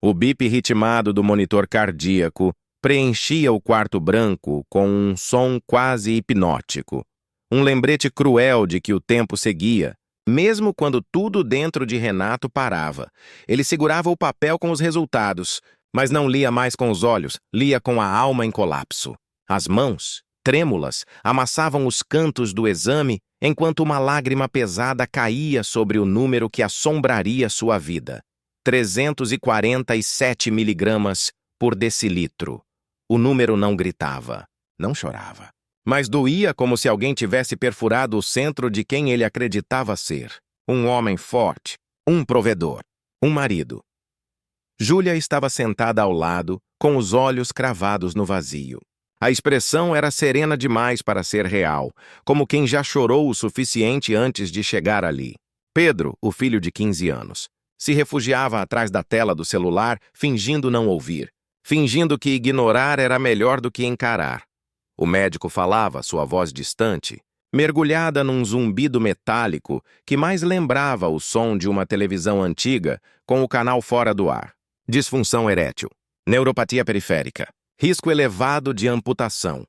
O bip ritmado do monitor cardíaco preenchia o quarto branco com um som quase hipnótico. Um lembrete cruel de que o tempo seguia, mesmo quando tudo dentro de Renato parava. Ele segurava o papel com os resultados, mas não lia mais com os olhos, lia com a alma em colapso. As mãos, trêmulas, amassavam os cantos do exame enquanto uma lágrima pesada caía sobre o número que assombraria sua vida. 347 miligramas por decilitro. O número não gritava, não chorava, mas doía como se alguém tivesse perfurado o centro de quem ele acreditava ser. Um homem forte, um provedor, um marido. Júlia estava sentada ao lado, com os olhos cravados no vazio. A expressão era serena demais para ser real, como quem já chorou o suficiente antes de chegar ali. Pedro, o filho de 15 anos, se refugiava atrás da tela do celular, fingindo não ouvir, fingindo que ignorar era melhor do que encarar. O médico falava, sua voz distante, mergulhada num zumbido metálico que mais lembrava o som de uma televisão antiga com o canal fora do ar. Disfunção erétil, neuropatia periférica, risco elevado de amputação.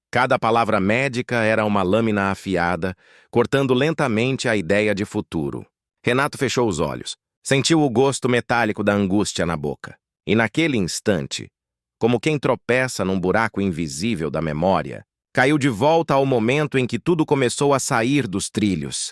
Cada palavra médica era uma lâmina afiada, cortando lentamente a ideia de futuro. Renato fechou os olhos, sentiu o gosto metálico da angústia na boca. E naquele instante, como quem tropeça num buraco invisível da memória, caiu de volta ao momento em que tudo começou a sair dos trilhos.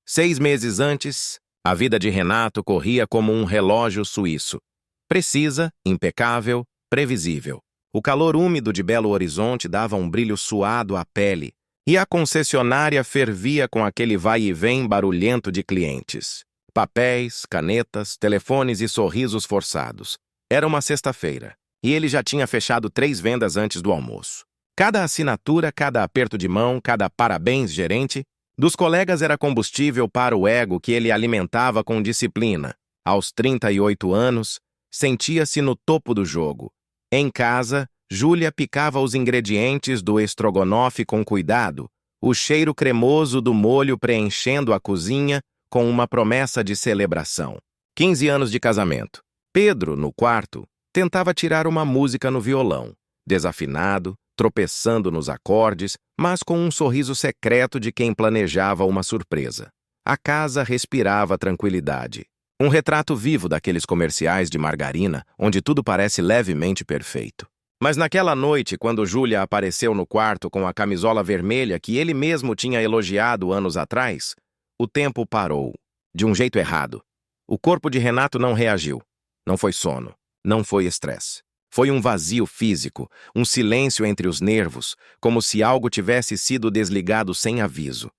6 meses antes, a vida de Renato corria como um relógio suíço. Precisa, impecável, previsível. O calor úmido de Belo Horizonte dava um brilho suado à pele, e a concessionária fervia com aquele vai e vem barulhento de clientes. Papéis, canetas, telefones e sorrisos forçados. Era uma sexta-feira, e ele já tinha fechado 3 vendas antes do almoço. Cada assinatura, cada aperto de mão, cada parabéns, gerente, dos colegas era combustível para o ego que ele alimentava com disciplina. Aos 38 anos, sentia-se no topo do jogo. Em casa, Júlia picava os ingredientes do estrogonofe com cuidado, o cheiro cremoso do molho preenchendo a cozinha com uma promessa de celebração. 15 anos de casamento. Pedro, no quarto, tentava tirar uma música no violão, desafinado, tropeçando nos acordes, mas com um sorriso secreto de quem planejava uma surpresa. A casa respirava tranquilidade. Um retrato vivo daqueles comerciais de margarina, onde tudo parece levemente perfeito. Mas naquela noite, quando Júlia apareceu no quarto com a camisola vermelha que ele mesmo tinha elogiado anos atrás, o tempo parou, de um jeito errado. O corpo de Renato não reagiu. Não foi sono, não foi estresse. Foi um vazio físico, um silêncio entre os nervos, como se algo tivesse sido desligado sem aviso.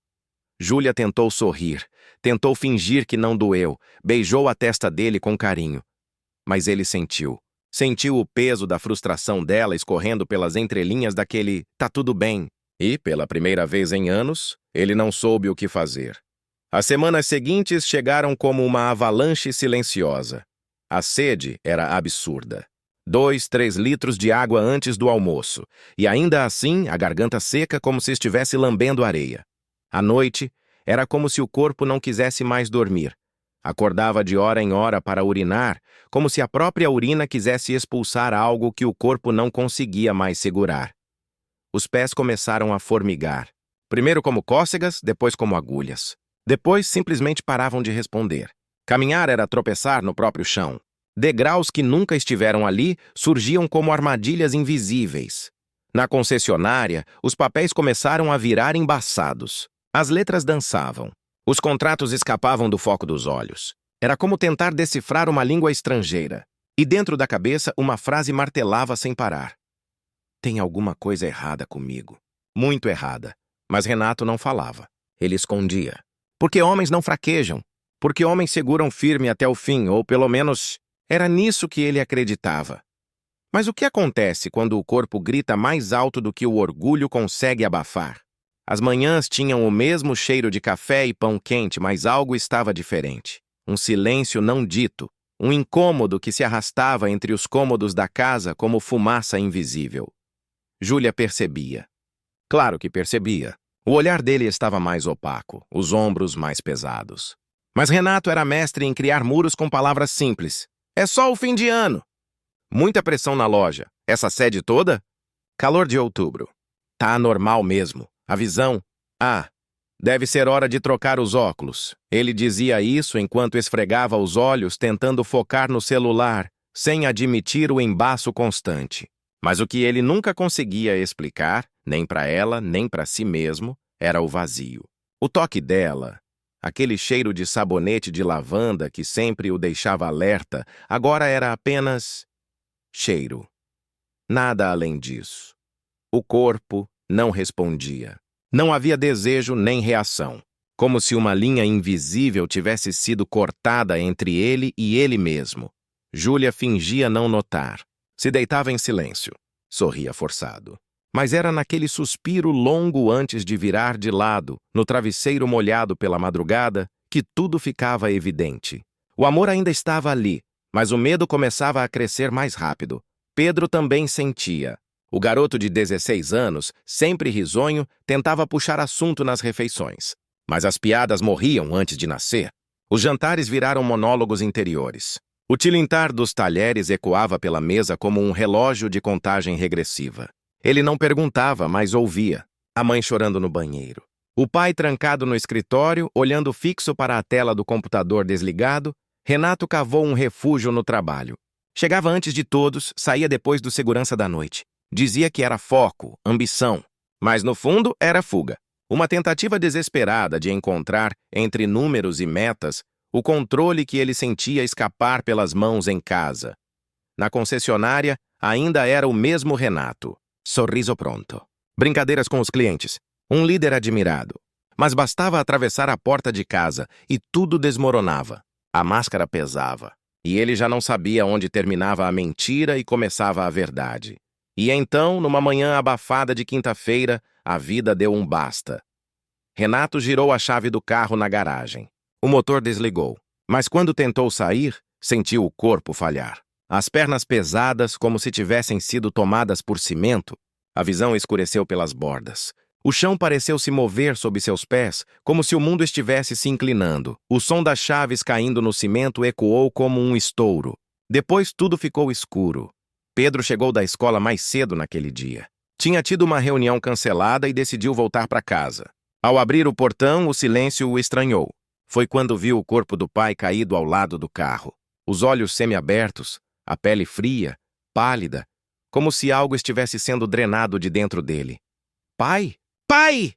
Júlia tentou sorrir, tentou fingir que não doeu, beijou a testa dele com carinho. Mas ele sentiu. Sentiu o peso da frustração dela escorrendo pelas entrelinhas daquele "tá tudo bem". E, pela primeira vez em anos, ele não soube o que fazer. As semanas seguintes chegaram como uma avalanche silenciosa. A sede era absurda. 2, 3 litros de água antes do almoço, e ainda assim a garganta seca como se estivesse lambendo areia. À noite, era como se o corpo não quisesse mais dormir. Acordava de hora em hora para urinar, como se a própria urina quisesse expulsar algo que o corpo não conseguia mais segurar. Os pés começaram a formigar. Primeiro como cócegas, depois como agulhas. Depois simplesmente paravam de responder. Caminhar era tropeçar no próprio chão. Degraus que nunca estiveram ali surgiam como armadilhas invisíveis. Na concessionária, os papéis começaram a virar embaçados. As letras dançavam. Os contratos escapavam do foco dos olhos. Era como tentar decifrar uma língua estrangeira. E dentro da cabeça, uma frase martelava sem parar. Tem alguma coisa errada comigo. Muito errada. Mas Renato não falava. Ele escondia. Porque homens não fraquejam. Porque homens seguram firme até o fim, ou pelo menos era nisso que ele acreditava. Mas o que acontece quando o corpo grita mais alto do que o orgulho consegue abafar? As manhãs tinham o mesmo cheiro de café e pão quente, mas algo estava diferente. Um silêncio não dito, um incômodo que se arrastava entre os cômodos da casa como fumaça invisível. Júlia percebia. Claro que percebia. O olhar dele estava mais opaco, os ombros mais pesados. Mas Renato era mestre em criar muros com palavras simples. É só o fim de ano. Muita pressão na loja. Essa sede toda? Calor de outubro. Tá anormal mesmo. A visão... Ah, deve ser hora de trocar os óculos. Ele dizia isso enquanto esfregava os olhos tentando focar no celular, sem admitir o embaço constante. Mas o que ele nunca conseguia explicar, nem para ela, nem para si mesmo, era o vazio. O toque dela, aquele cheiro de sabonete de lavanda que sempre o deixava alerta, agora era apenas cheiro. Nada além disso. O corpo não respondia. Não havia desejo nem reação, como se uma linha invisível tivesse sido cortada entre ele e ele mesmo. Júlia fingia não notar. Se deitava em silêncio. Sorria forçado. Mas era naquele suspiro longo antes de virar de lado, no travesseiro molhado pela madrugada, que tudo ficava evidente. O amor ainda estava ali, mas o medo começava a crescer mais rápido. Pedro também sentia. O garoto de 16 anos, sempre risonho, tentava puxar assunto nas refeições. Mas as piadas morriam antes de nascer. Os jantares viraram monólogos interiores. O tilintar dos talheres ecoava pela mesa como um relógio de contagem regressiva. Ele não perguntava, mas ouvia. A mãe chorando no banheiro. O pai trancado no escritório, olhando fixo para a tela do computador desligado. Renato cavou um refúgio no trabalho. Chegava antes de todos, saía depois do segurança da noite. Dizia que era foco, ambição, mas no fundo era fuga. Uma tentativa desesperada de encontrar, entre números e metas, o controle que ele sentia escapar pelas mãos em casa. Na concessionária, ainda era o mesmo Renato. Sorriso pronto. Brincadeiras com os clientes. Um líder admirado. Mas bastava atravessar a porta de casa e tudo desmoronava. A máscara pesava. E ele já não sabia onde terminava a mentira e começava a verdade. E então, numa manhã abafada de quinta-feira, a vida deu um basta. Renato girou a chave do carro na garagem. O motor desligou. Mas quando tentou sair, sentiu o corpo falhar. As pernas pesadas, como se tivessem sido tomadas por cimento. A visão escureceu pelas bordas. O chão pareceu se mover sob seus pés, como se o mundo estivesse se inclinando. O som das chaves caindo no cimento ecoou como um estouro. Depois tudo ficou escuro. Pedro chegou da escola mais cedo naquele dia. Tinha tido uma reunião cancelada e decidiu voltar para casa. Ao abrir o portão, o silêncio o estranhou. Foi quando viu o corpo do pai caído ao lado do carro. Os olhos semiabertos, a pele fria, pálida, como se algo estivesse sendo drenado de dentro dele. Pai! Pai!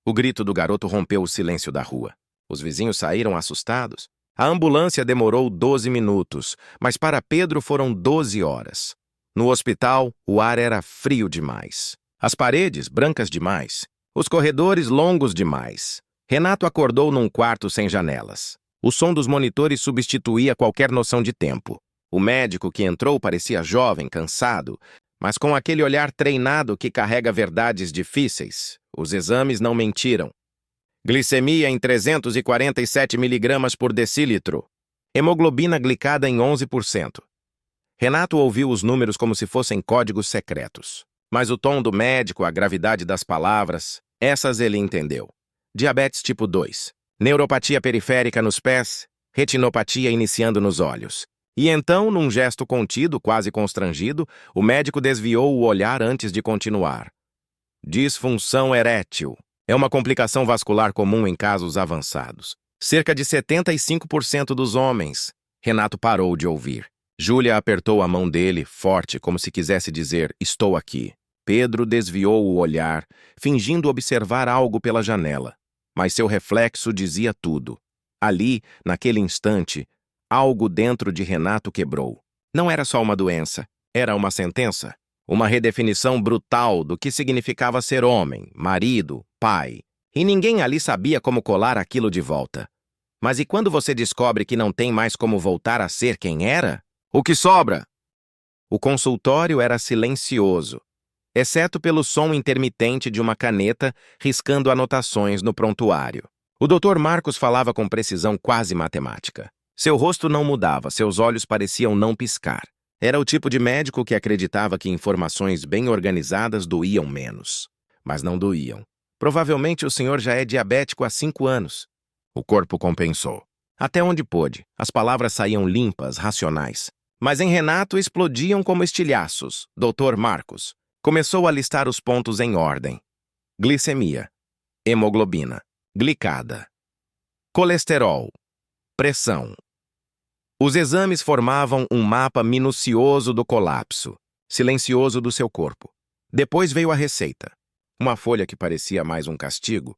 O grito do garoto rompeu o silêncio da rua. Os vizinhos saíram assustados. A ambulância demorou 12 minutos, mas para Pedro foram 12 horas. No hospital, o ar era frio demais. As paredes brancas demais. Os corredores longos demais. Renato acordou num quarto sem janelas. O som dos monitores substituía qualquer noção de tempo. O médico que entrou parecia jovem, cansado, mas com aquele olhar treinado que carrega verdades difíceis. Os exames não mentiram. Glicemia em 347 miligramas por decilitro. Hemoglobina glicada em 11%. Renato ouviu os números como se fossem códigos secretos. Mas o tom do médico, a gravidade das palavras, essas ele entendeu. Diabetes tipo 2. Neuropatia periférica nos pés. Retinopatia iniciando nos olhos. E então, num gesto contido, quase constrangido, o médico desviou o olhar antes de continuar. Disfunção erétil. É uma complicação vascular comum em casos avançados. Cerca de 75% dos homens. Renato parou de ouvir. Júlia apertou a mão dele, forte, como se quisesse dizer, estou aqui. Pedro desviou o olhar, fingindo observar algo pela janela. Mas seu reflexo dizia tudo. Ali, naquele instante, algo dentro de Renato quebrou. Não era só uma doença, era uma sentença. Uma redefinição brutal do que significava ser homem, marido, pai. E ninguém ali sabia como colar aquilo de volta. Mas e quando você descobre que não tem mais como voltar a ser quem era? O que sobra? O consultório era silencioso, exceto pelo som intermitente de uma caneta riscando anotações no prontuário. O Dr. Marcos falava com precisão quase matemática. Seu rosto não mudava, seus olhos pareciam não piscar. Era o tipo de médico que acreditava que informações bem organizadas doíam menos. Mas não doíam. Provavelmente o senhor já é diabético há 5 anos. O corpo compensou. Até onde pôde, as palavras saíam limpas, racionais. Mas em Renato explodiam como estilhaços. Dr. Marcos começou a listar os pontos em ordem. Glicemia, hemoglobina, glicada, colesterol, pressão. Os exames formavam um mapa minucioso do colapso, silencioso do seu corpo. Depois veio a receita. Uma folha que parecia mais um castigo.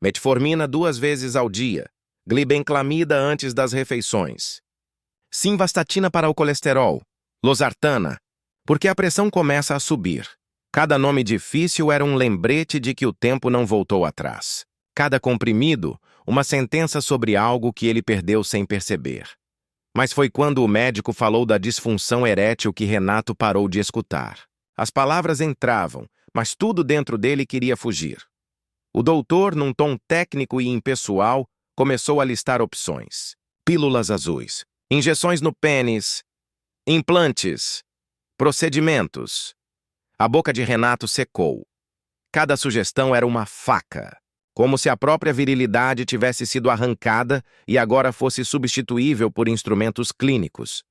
Metformina 2 vezes ao dia. Glibenclamida antes das refeições. Simvastatina para o colesterol. Losartana. Porque a pressão começa a subir. Cada nome difícil era um lembrete de que o tempo não voltou atrás. Cada comprimido, uma sentença sobre algo que ele perdeu sem perceber. Mas foi quando o médico falou da disfunção erétil que Renato parou de escutar. As palavras entravam, mas tudo dentro dele queria fugir. O doutor, num tom técnico e impessoal, começou a listar opções. Pílulas azuis, injeções no pênis, implantes, procedimentos. A boca de Renato secou. Cada sugestão era uma faca, como se a própria virilidade tivesse sido arrancada e agora fosse substituível por instrumentos clínicos.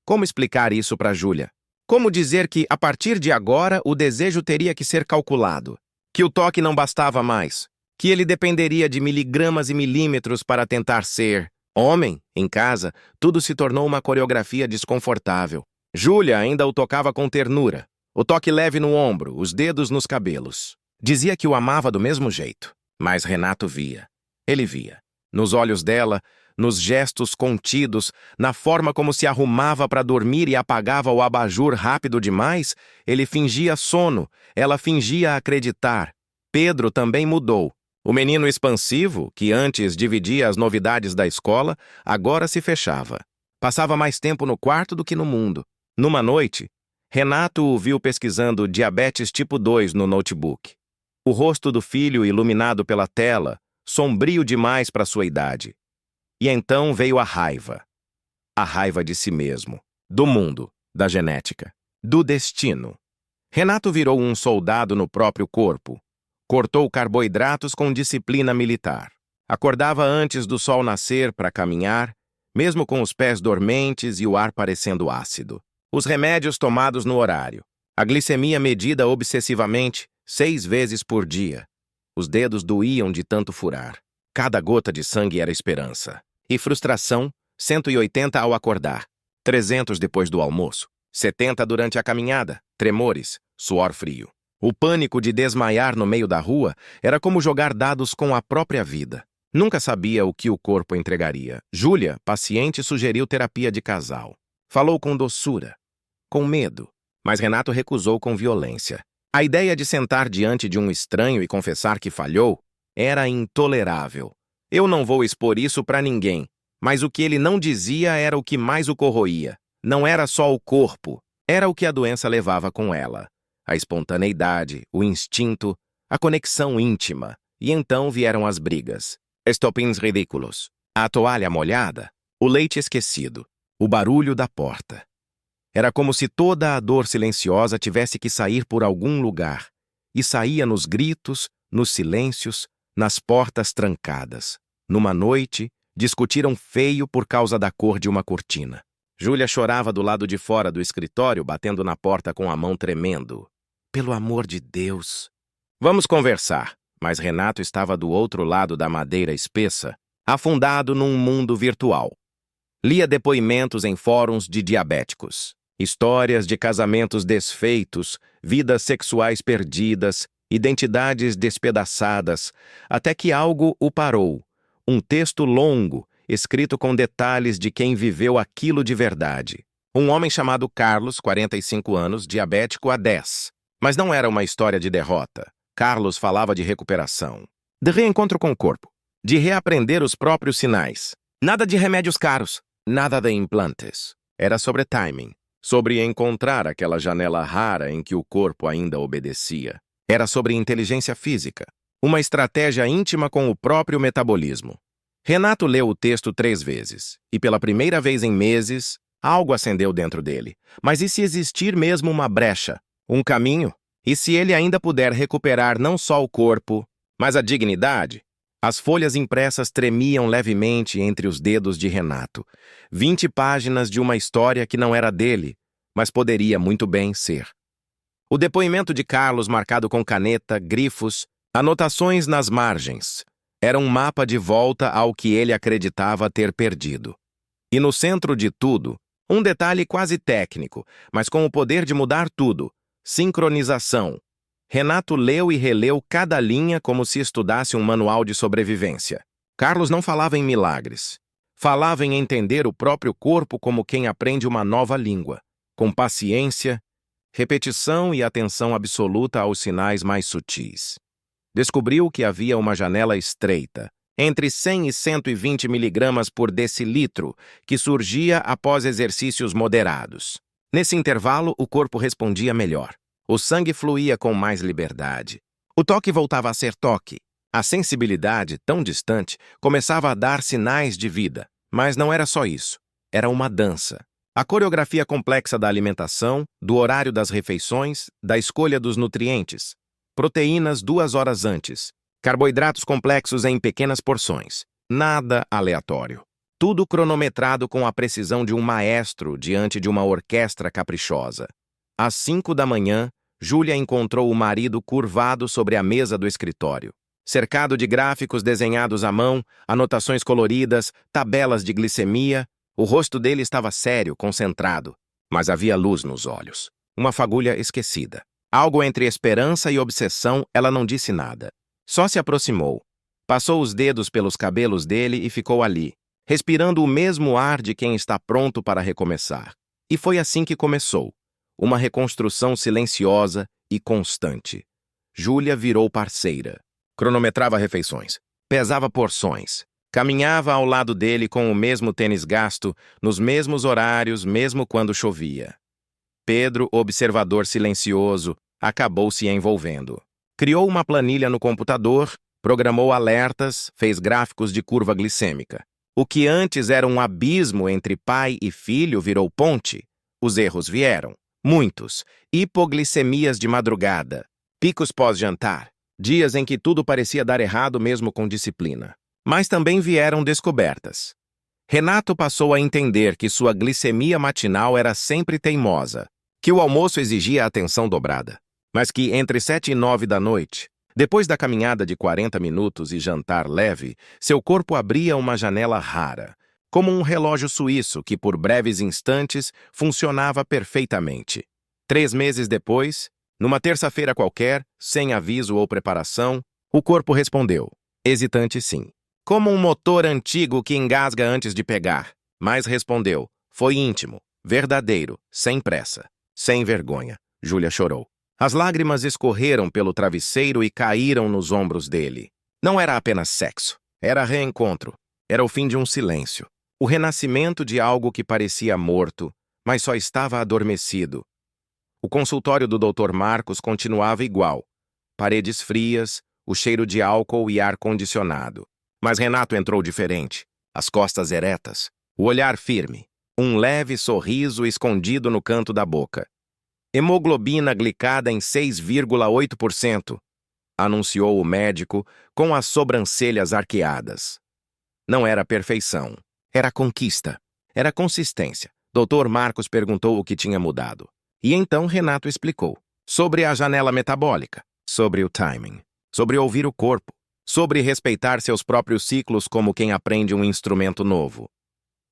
Como explicar isso para Júlia? Como dizer que, a partir de agora, o desejo teria que ser calculado? Que o toque não bastava mais? Que ele dependeria de miligramas e milímetros para tentar ser homem? Em casa, tudo se tornou uma coreografia desconfortável. Júlia ainda o tocava com ternura. O toque leve no ombro, os dedos nos cabelos. Dizia que o amava do mesmo jeito. Mas Renato via. Ele via. Nos olhos dela, nos gestos contidos, na forma como se arrumava para dormir e apagava o abajur rápido demais, ele fingia sono, ela fingia acreditar. Pedro também mudou. O menino expansivo, que antes dividia as novidades da escola, agora se fechava. Passava mais tempo no quarto do que no mundo. Numa noite, Renato o viu pesquisando diabetes tipo 2 no notebook. O rosto do filho iluminado pela tela, sombrio demais para sua idade. E então veio a raiva. A raiva de si mesmo, do mundo, da genética, do destino. Renato virou um soldado no próprio corpo. Cortou carboidratos com disciplina militar. Acordava antes do sol nascer para caminhar, mesmo com os pés dormentes e o ar parecendo ácido. Os remédios tomados no horário. A glicemia medida obsessivamente, 6 vezes por dia. Os dedos doíam de tanto furar. Cada gota de sangue era esperança. E frustração, 180 ao acordar, 300 depois do almoço, 70 durante a caminhada, tremores, suor frio. O pânico de desmaiar no meio da rua era como jogar dados com a própria vida. Nunca sabia o que o corpo entregaria. Júlia, paciente, sugeriu terapia de casal. Falou com doçura, com medo, mas Renato recusou com violência. A ideia de sentar diante de um estranho e confessar que falhou era intolerável. Eu não vou expor isso para ninguém, mas o que ele não dizia era o que mais o corroía. Não era só o corpo, era o que a doença levava com ela. A espontaneidade, o instinto, a conexão íntima. E então vieram as brigas. Estopins ridículos. A toalha molhada, o leite esquecido, o barulho da porta. Era como se toda a dor silenciosa tivesse que sair por algum lugar. E saía nos gritos, nos silêncios, nas portas trancadas. Numa noite, discutiram feio por causa da cor de uma cortina. Júlia chorava do lado de fora do escritório, batendo na porta com a mão tremendo. Pelo amor de Deus! Vamos conversar. Mas Renato estava do outro lado da madeira espessa, afundado num mundo virtual. Lia depoimentos em fóruns de diabéticos. Histórias de casamentos desfeitos, vidas sexuais perdidas, identidades despedaçadas, até que algo o parou. Um texto longo, escrito com detalhes de quem viveu aquilo de verdade. Um homem chamado Carlos, 45 anos, diabético há 10. Mas não era uma história de derrota. Carlos falava de recuperação, de reencontro com o corpo, de reaprender os próprios sinais. Nada de remédios caros, nada de implantes. Era sobre timing, sobre encontrar aquela janela rara em que o corpo ainda obedecia. Era sobre inteligência física, uma estratégia íntima com o próprio metabolismo. Renato leu o texto 3 vezes, e pela primeira vez em meses, algo acendeu dentro dele. Mas e se existir mesmo uma brecha, um caminho? E se ele ainda puder recuperar não só o corpo, mas a dignidade? As folhas impressas tremiam levemente entre os dedos de Renato. 20 páginas de uma história que não era dele, mas poderia muito bem ser. O depoimento de Carlos, marcado com caneta, grifos, anotações nas margens, era um mapa de volta ao que ele acreditava ter perdido. E no centro de tudo, um detalhe quase técnico, mas com o poder de mudar tudo: sincronização. Renato leu e releu cada linha como se estudasse um manual de sobrevivência. Carlos não falava em milagres. Falava em entender o próprio corpo como quem aprende uma nova língua, com paciência, repetição e atenção absoluta aos sinais mais sutis. Descobriu que havia uma janela estreita, entre 100 e 120 miligramas por decilitro, que surgia após exercícios moderados. Nesse intervalo, o corpo respondia melhor. O sangue fluía com mais liberdade. O toque voltava a ser toque. A sensibilidade, tão distante, começava a dar sinais de vida. Mas não era só isso. Era uma dança. A coreografia complexa da alimentação, do horário das refeições, da escolha dos nutrientes. Proteínas 2 horas antes. Carboidratos complexos em pequenas porções. Nada aleatório. Tudo cronometrado com a precisão de um maestro diante de uma orquestra caprichosa. Às 5 da manhã, Júlia encontrou o marido curvado sobre a mesa do escritório, cercado de gráficos desenhados à mão, anotações coloridas, tabelas de glicemia. O rosto dele estava sério, concentrado, mas havia luz nos olhos. Uma fagulha esquecida. Algo entre esperança e obsessão. Ela não disse nada. Só se aproximou. Passou os dedos pelos cabelos dele e ficou ali, respirando o mesmo ar de quem está pronto para recomeçar. E foi assim que começou. Uma reconstrução silenciosa e constante. Júlia virou parceira. Cronometrava refeições. Pesava porções. Caminhava ao lado dele com o mesmo tênis gasto, nos mesmos horários, mesmo quando chovia. Pedro, observador silencioso, acabou se envolvendo. Criou uma planilha no computador, programou alertas, fez gráficos de curva glicêmica. O que antes era um abismo entre pai e filho virou ponte. Os erros vieram. Muitos. Hipoglicemias de madrugada. Picos pós-jantar. Dias em que tudo parecia dar errado mesmo com disciplina. Mas também vieram descobertas. Renato passou a entender que sua glicemia matinal era sempre teimosa, que o almoço exigia atenção dobrada, mas que entre 7 e 9 da noite, depois da caminhada de 40 minutos e jantar leve, seu corpo abria uma janela rara, como um relógio suíço que, por breves instantes, funcionava perfeitamente. 3 meses depois, numa terça-feira qualquer, sem aviso ou preparação, o corpo respondeu, hesitante sim. Como um motor antigo que engasga antes de pegar, mas respondeu, foi íntimo, verdadeiro, sem pressa, sem vergonha. Júlia chorou. As lágrimas escorreram pelo travesseiro e caíram nos ombros dele. Não era apenas sexo, era reencontro, era o fim de um silêncio. O renascimento de algo que parecia morto, mas só estava adormecido. O consultório do Dr. Marcos continuava igual. Paredes frias, o cheiro de álcool e ar-condicionado. Mas Renato entrou diferente. As costas eretas, o olhar firme, um leve sorriso escondido no canto da boca. Hemoglobina glicada em 6,8%, anunciou o médico com as sobrancelhas arqueadas. Não era perfeição. Era conquista. Era consistência. Dr. Marcos perguntou o que tinha mudado. E então Renato explicou. Sobre a janela metabólica. Sobre o timing. Sobre ouvir o corpo. Sobre respeitar seus próprios ciclos como quem aprende um instrumento novo.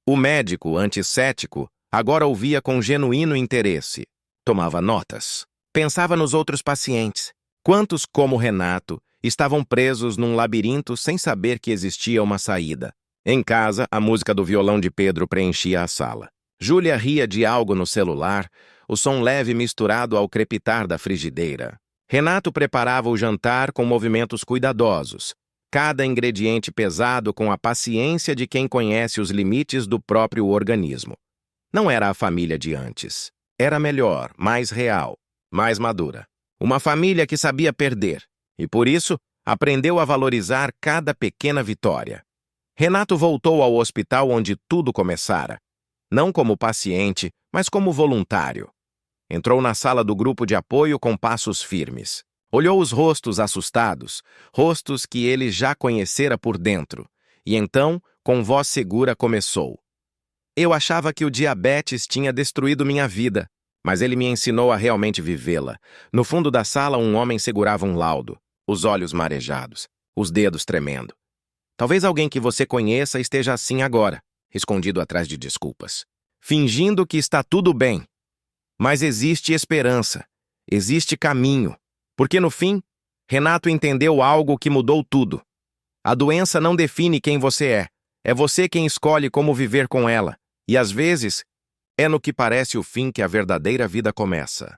O médico, anticético, agora ouvia com genuíno interesse. Tomava notas. Pensava nos outros pacientes. Quantos, como Renato, estavam presos num labirinto sem saber que existia uma saída. Em casa, a música do violão de Pedro preenchia a sala. Júlia ria de algo no celular, o som leve misturado ao crepitar da frigideira. Renato preparava o jantar com movimentos cuidadosos, cada ingrediente pesado com a paciência de quem conhece os limites do próprio organismo. Não era a família de antes. Era melhor, mais real, mais madura. Uma família que sabia perder e, por isso, aprendeu a valorizar cada pequena vitória. Renato voltou ao hospital onde tudo começara. Não como paciente, mas como voluntário. Entrou na sala do grupo de apoio com passos firmes. Olhou os rostos assustados, rostos que ele já conhecera por dentro, e então, com voz segura, começou. Eu achava que o diabetes tinha destruído minha vida, mas ele me ensinou a realmente vivê-la. No fundo da sala, um homem segurava um laudo, os olhos marejados, os dedos tremendo. Talvez alguém que você conheça esteja assim agora, escondido atrás de desculpas, fingindo que está tudo bem. Mas existe esperança, existe caminho, porque no fim, Renato entendeu algo que mudou tudo. A doença não define quem você é você quem escolhe como viver com ela, e às vezes, é no que parece o fim que a verdadeira vida começa.